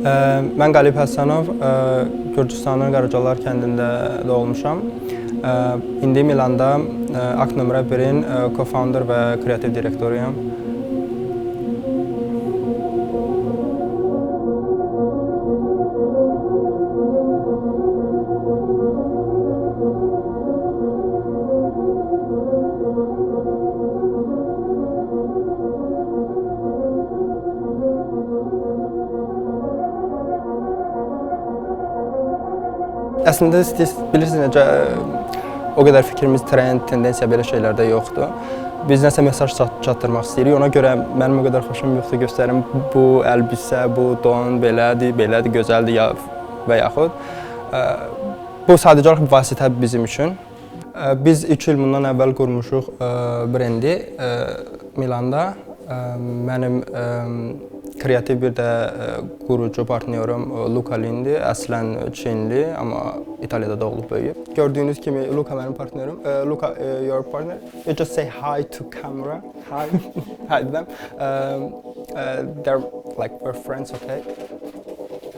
Mən Qalib Həsənov, Gürcüstanın Qaracalar kəndində doğulmuşam. İndi Milanda Akt nömrə 1-in co-founder və kreativ direktoruyam. Əslində bilirsiniz necə o qədər fikrimiz, trend, tendensiya belə şeylərdə yoxdur. Biz nəsə mesaj çatdırmaq istəyirik. Ona görə mənim o qədər xoşum yoxdur göstərim bu əlbisə, bu don belədir, gözəldir ya və yaxud. Bu sadəcə olaraq vasitə bizim üçün. Biz 2 il bundan əvvəl qurmuşuq brendi Milanda. Mənim kreativ bir də qurucu partnyorum Luka Lindi, əslən Çinli, amma İtaliyada doğulub böyüyüb. Gördüyünüz kimi Luka mənim partnyorum. Luka, your partner. You just say hi to camera. Hi. Hi to them. They're like we're friends, okay?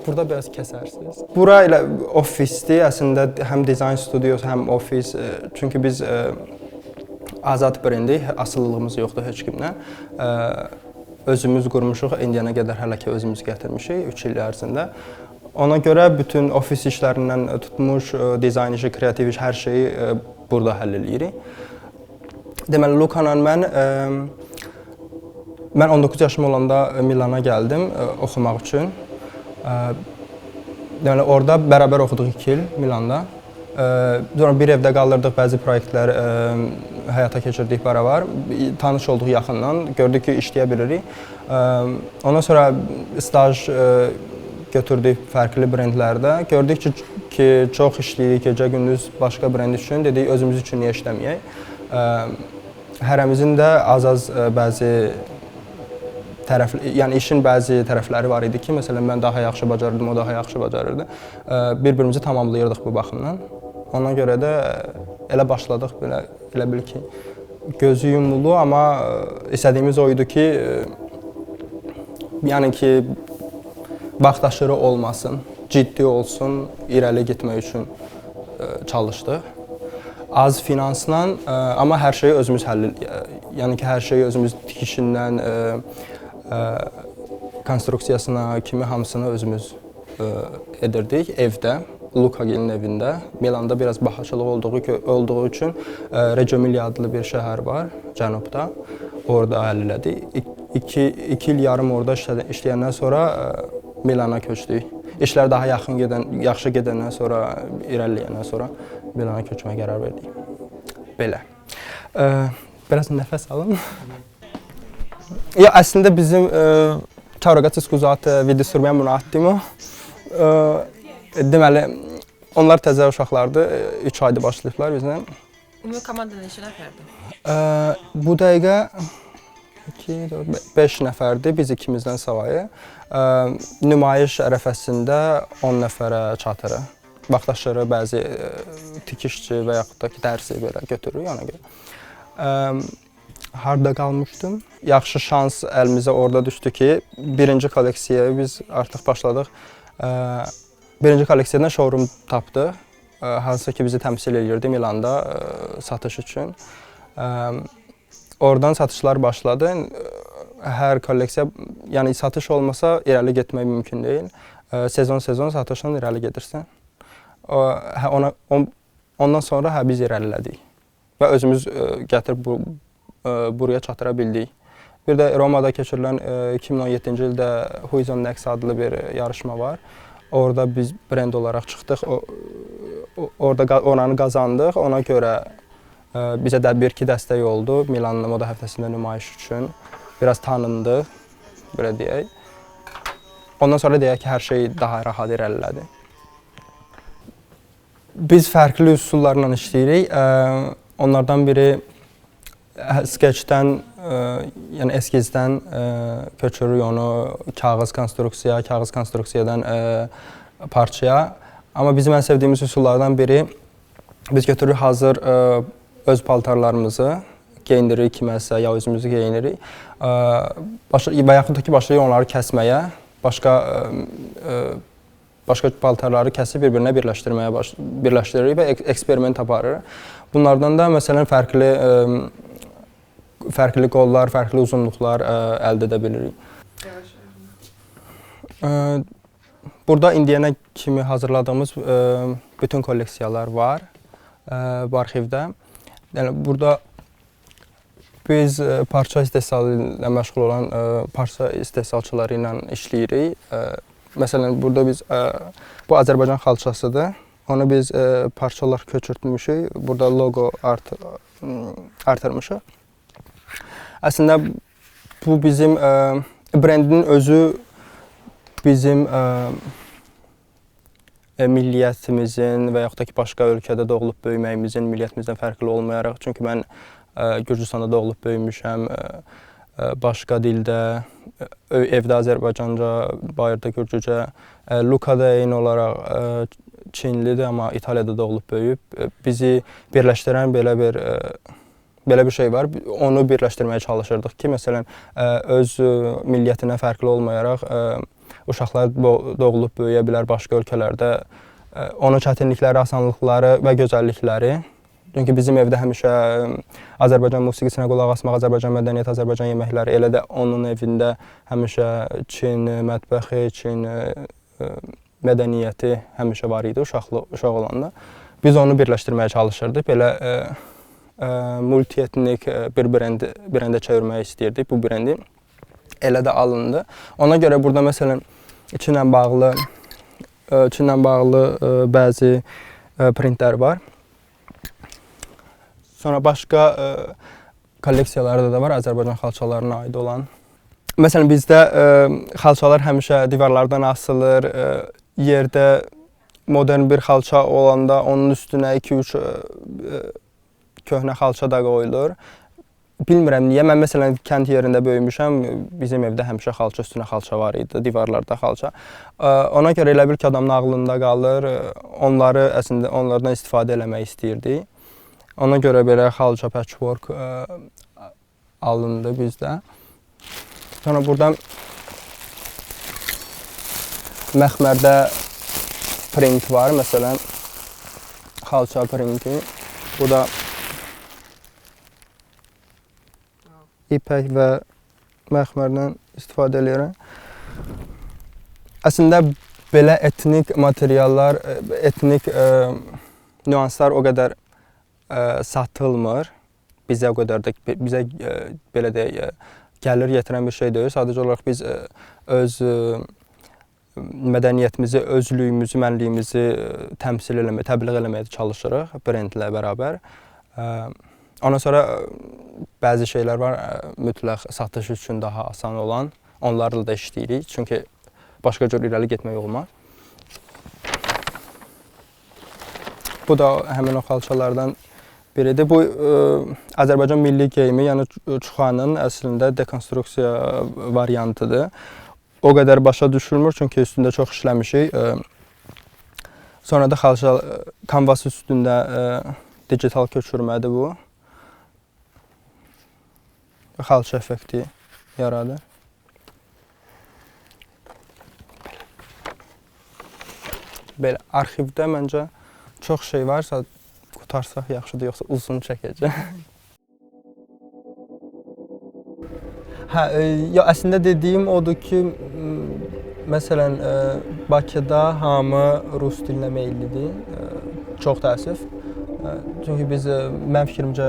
Burada biraz kəsərsiniz. Bura elə ofisdir, əslində həm dizayn studiyası, həm ofis. Çünki biz azad brendik, asılılığımız yoxdur heç kimlə. Özümüz qurmuşuq, indiyənə qədər hələ ki özümüz gətirmişik 3 il ərzində. Ona görə bütün ofis işlərindən tutmuş, dizayn işi, kreativ iş, hər şeyi burada həll edirik. Deməli, Lukanla mən 19 yaşım olanda Milana gəldim oxumaq üçün. Deməli, orada bərabər oxuduq 2 il Milanda. Sonra bir evdə qalırdıq, bəzi proyektlər həyata keçirdik bərabər. Tanış olduq yaxından, gördük ki, işləyə bilirik. Ondan sonra staj götürdük fərqli brendlərdə. Gördük ki, çox işləyirik gecə-gündüz başqa brend üçün. Dedik, özümüz üçün niyə işləməyək? Hərəmizin də az-az bəzi yəni işin bəzi tərəfləri var idi ki, məsələn, mən daha yaxşı bacarırdım, o daha yaxşı bacarırdı. Bir-birimizi tamamlayırdıq bu baxımdan. Ona görə də elə başladıq, elə bil ki, gözü yumulu, amma istədiyimiz o idi ki, yəni ki, vaxtaşırı olmasın, ciddi olsun, irəli getmək üçün çalışdıq. Az finansla, amma hər şeyi özümüz həll edirik. Yəni ki, hər şeyi özümüz tikişindən, konstruksiyasına kimi hamısını özümüz edirdik evdə, Lukagil'in evində. Milanda biraz bahaçılıq olduğu üçün Reggio adlı bir şəhər var cənubda. Orada həll elədik. 2 il yarım orada işləyəndən sonra Milana köçdük. İşlər daha yaxşı gedəndən sonra, irəliləyəndən sonra Milana köçməyə qərar verdik. Belə. Biraz nəfəs alın. Ya əslində bizim Ciao ragazzi, scusate, vi disturbiamo un attimo. Deməli, onlar təzə uşaqlardır, 3 ayda başlayıblar bizlə. Ümumi komanda neçə nəfərdir? Bu dəqiqə 2, 4, 5 nəfərdir, biz ikimizdən savayı. Nümayiş ərəfəsində 10 nəfərə çatırıq. Vaxtaşırı bəzi tikişçi və yaxud da ki, dərsi belə götürürük ona görə. Harda qalmışdım? Yaxşı şans əlimizə orada düşdü ki, birinci kolleksiyaya biz artıq başladıq. Birinci kolleksiyadan showroom tapdıq, hansı ki bizi təmsil edirdi Milanda satış üçün. Oradan satışlar başladı. Hər kolleksiya, yəni satış olmasa irəli getmək mümkün deyil. Sezon satışla irəli gedirsən. Ondan sonra biz irəlilədik və özümüz gətirib buraya çatıra bildik. Bir də Romada keçirilən 2017-ci ildə Huizon Next adlı bir yarışma var. Orada biz brend olaraq çıxdıq, orada oranı qazandıq. Ona görə bizə də bir-iki dəstək oldu Milan Moda həftəsində nümayiş üçün. Biraz tanındı, belə deyək. Ondan sonra deyək ki, hər şey daha rahat irəlilədi. Biz fərqli üsullarla işləyirik. Onlardan biri sketchdən, yəni eskizdən köçürürük onu kağız konstruksiyadan parçaya. Amma bizim ən sevdiyimiz üsullardan biri, biz götürürük hazır öz paltarlarımızı, geyindiririk kiməsə ya özümüzü geyinirik. Və yaxud da ki, başlayırıq onları kəsməyə. başqa paltarları kəsib bir-birinə birləşdiririk və eksperiment aparırıq. Bunlardan da məsələn fərqli qollar, fərqli uzunluqlar əldə edə bilirik. Burada indiyənə kimi hazırladığımız bütün kolleksiyalar var bu arxivdə. Yəni burada biz parça istehsalı ilə məşğul olan parça istehsalçıları ilə işləyirik. Məsələn, burada biz bu Azərbaycan xalçasıdır. Onu biz parçalar köçürtmüşük. Burada loqo artırmışıq. Əslində bu bizim brendin özü bizim milliyyətimizin və yaxud da ki, başqa ölkədə doğulub böyüməyimizin milliyyətimizdən fərqli olmayaraq. Çünki mən Gürcüstanda doğulub böyümüşəm, başqa dildə, evdə Azərbaycanca, bayırda Gürcücə. Luka da eyni olaraq Çinlidir, amma İtaliyada doğulub böyüyüb. Bizi birləşdirən belə bir şey var. Onu birləşdirməyə çalışırdıq ki, məsələn, öz milliyyətinə fərqli olmayaraq uşaqlar doğulub böyüyə bilər başqa ölkələrdə. Onun çətinlikləri, asanlıqları və gözəllikləri. Çünki bizim evdə həmişə Azərbaycan musiqisinə qulaq asmaq, Azərbaycan mədəniyyəti, Azərbaycan yeməkləri, elə də onun evində həmişə Çin mətbəxi, Çin mədəniyyəti həmişə var idi uşaq olanda. Biz onu birləşdirməyə çalışırdıq. Belə multietnik bir brendə çevirmək istəyirdik bu brendi. Elə də alındı. Ona görə burada məsələn Çinlə bağlı bəzi printlər var. Sonra başqa kolleksiyalarda da var Azərbaycan xalçalarına aid olan. Məsələn bizdə xalçalar həmişə divarlardan asılır. Yerdə modern bir xalça olanda onun üstünə 2-3 köhnə xalça da qoyulur. Bilmirəm niyə, mən məsələn kənd yerində böyümüşəm, bizim evdə həmişə xalça üstünə xalça var idi, divarlarda xalça. Ona görə elə bil ki, adamın ağlında qalır, onlardan istifadə eləmək istəyirdik. Ona görə belə xalça patchwork alındı bizdə. Sonra burada məxmərdə print var, məsələn xalça printi. Bu da ipək və məxmərdən istifadə edirəm. Əslində belə etnik materiallar, etnik nüanslar o qədər satılmır. Bizə o qədər də belə deyək, gəlir yetirən bir şey deyil. Sadəcə olaraq biz öz mədəniyyətimizi, özlüyümüzü, mənliyimizi təbliğ eləməyə çalışırıq brendlə bərabər. Ondan sonra bəzi şeylər var, mütləq satış üçün daha asan olan. Onlarla da işləyirik, çünki başqa cür irəli getmək olmaz. Bu da həmin o xalçalardan biridir. Bu Azərbaycan milli geyimi, yəni çuxanın əslində dekonstruksiya variantıdır. O qədər başa düşülmür, çünki üstündə çox işləmişik. Sonra da xalça kanvas üstündə digital köçürmədir bu. Xalça effekti yaradır. Belə arxivdə məncə çox şey varsa qutarsaq yaxşıdır, yoxsa uzun çəkəcək. Əslində dediyim odur ki, məsələn, Bakıda hamı rus dilinə meyillidir. Çox təəssüf. Çünki biz, mənim fikrimcə,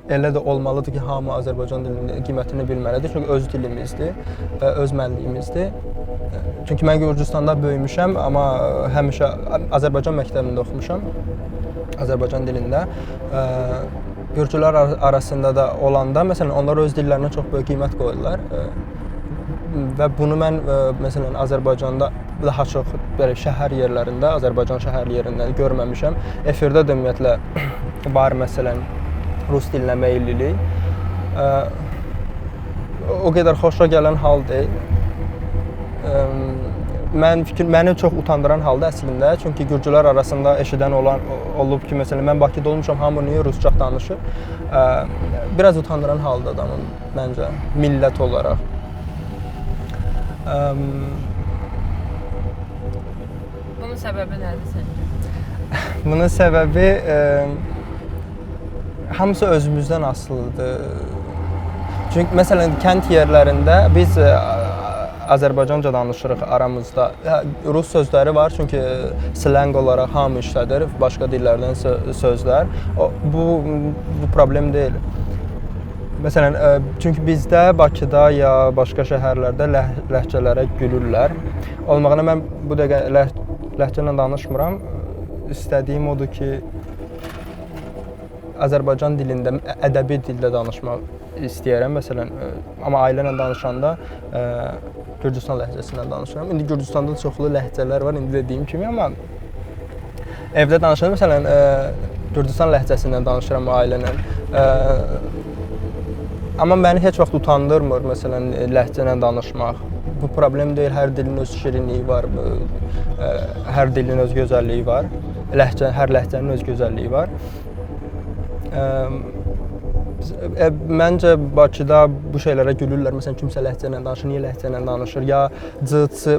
elə də olmalıdır ki, hamı Azərbaycan dilinin qiymətini bilməlidir. Çünki öz dilimizdir, öz mənliyimizdir. Çünki mən Gürcüstanda böyümüşəm, amma həmişə Azərbaycan məktəbində oxumuşam, Azərbaycan dilində. Gürcülər arasında da olanda, məsələn, onlar öz dillərinə çox böyük qiymət qoyurlar. Və bunu mən, məsələn, Azərbaycanda daha çox belə şəhər yerlərində, Azərbaycan şəhər yerində görməmişəm. Efirdə də ümumiyyətlə var, məsələn, rus dilinə meyillilik. O qədər xoşa gələn hal deyil. Məni çox utandıran halda əslində, çünki Gürcülər arasında eşidən olub ki, məsələn, mən Bakıda olmuşam, hamı niyə rusca danışır? Biraz utandıran halda adamın, məncə, millət olaraq. Bunun səbəbi nədir səncə? Bunun səbəbi hamısı özümüzdən asılıdır. Çünki məsələn kənd yerlərində biz Azərbaycanca danışırıq aramızda. Rus sözləri var, çünki slang olaraq hamı işlədir, başqa dillərdən sözlər. Bu problem deyil. Məsələn, çünki bizdə Bakıda ya başqa şəhərlərdə ləhcələrə gülürlər. Olmağına mən bu dəqiqə ləhcə ilə danışmıram. İstədiyim odur ki, Azərbaycan dilində, ədəbi dildə danışmaq istəyirəm. Məsələn, amma ailə ilə danışanda Gürcüstan ləhcəsindən danışıram. İndi Gürcüstanda çoxlu ləhcələr var, indi dediyim kimi, amma evdə danışanda məsələn Gürcüstan ləhcəsindən danışıram ailə ilə. Amma məni heç vaxt utandırmır məsələn ləhcə ilə danışmaq. Bu problem deyil, hər dilin öz şirinliyi var, hər dilin öz gözəlliyi var. Hər ləhcənin öz gözəlliyi var. Məncə Bakıda bu şeylərə gülürlər. Məsələn, kimsə ləhcə ilə danışır, niyə ləhcə ilə danışır? Ya cıçı,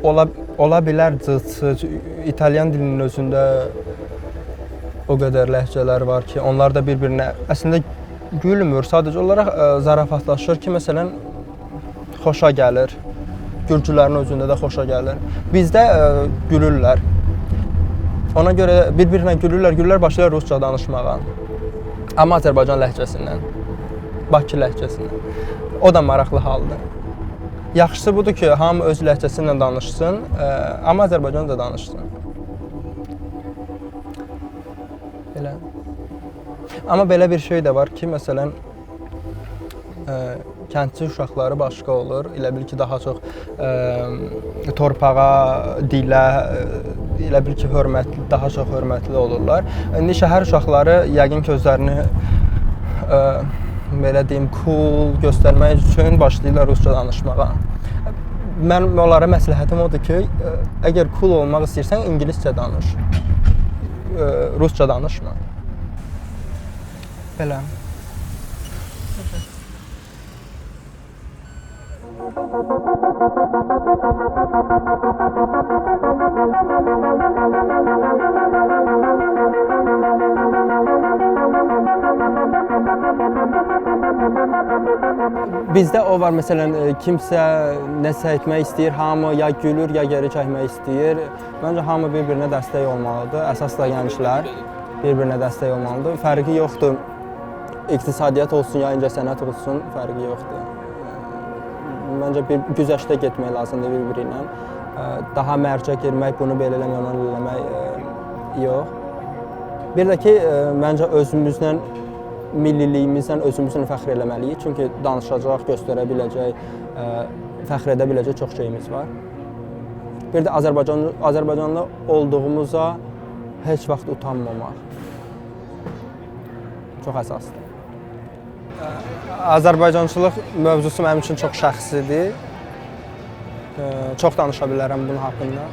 ola bilər cıçı. İtalyan dilinin özündə o qədər ləhcələr var ki, onlar da bir-birinə əslində gülmür, sadəcə olaraq zarafatlaşır ki, məsələn, xoşa gəlir. Gürcülərin özündə də xoşa gəlir. Bizdə gülürlər. Ona görə bir-birinə gülürlər, başlayır rusca danışmağa. Amma Azərbaycan ləhcəsindən, Bakı ləhcəsindən. O da maraqlı haldır. Yaxşısı budur ki, hamı öz ləhcəsi ilə danışsın, amma Azərbaycanca danışsın. Belə. Amma belə bir şey də var ki, məsələn, kəndçi uşaqları başqa olur. Elə bil ki, daha çox torpağa, dilə, elə bil ki, daha çox hörmətli olurlar. İndi şəhər uşaqları yəqin ki, özlərini belə deyim, cool göstərmək üçün başlayırlar rusca danışmağa. Mənim onlara məsləhətim odur ki, əgər cool olmaq istəyirsən, ingiliscə danış. Rusca danışma. Belə. Bizdə o var, məsələn, kimsə nəsə etmək istəyir, hamı ya gülür, ya geri çəkmək istəyir. Məncə hamı bir-birinə dəstək olmalıdır. Əsas da gənclər bir-birinə dəstək olmalıdır. Fərqi yoxdur. İqtisadiyyat olsun, ya incəsənət olsun, fərqi yoxdur. Məncə bir güzəştə getmək lazımdır bir-biri ilə. Daha mərcə girmək, bunu belə eləmək, onu eləmək yox. Bir də ki, məncə özümüzlə, milliliyimizlə özümüzün fəxr eləməliyik. Çünki danışacaq, göstərə biləcək, fəxr edə biləcək çox şeyimiz var. Bir də Azərbaycanlı olduğumuza heç vaxt utanmamaq çox əsasdır. Azərbaycançılıq mövzusu mənim üçün çox şəxsidir. Çox danışa bilərəm bunun haqqında.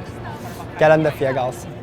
Gələn dəfəyə qalsın.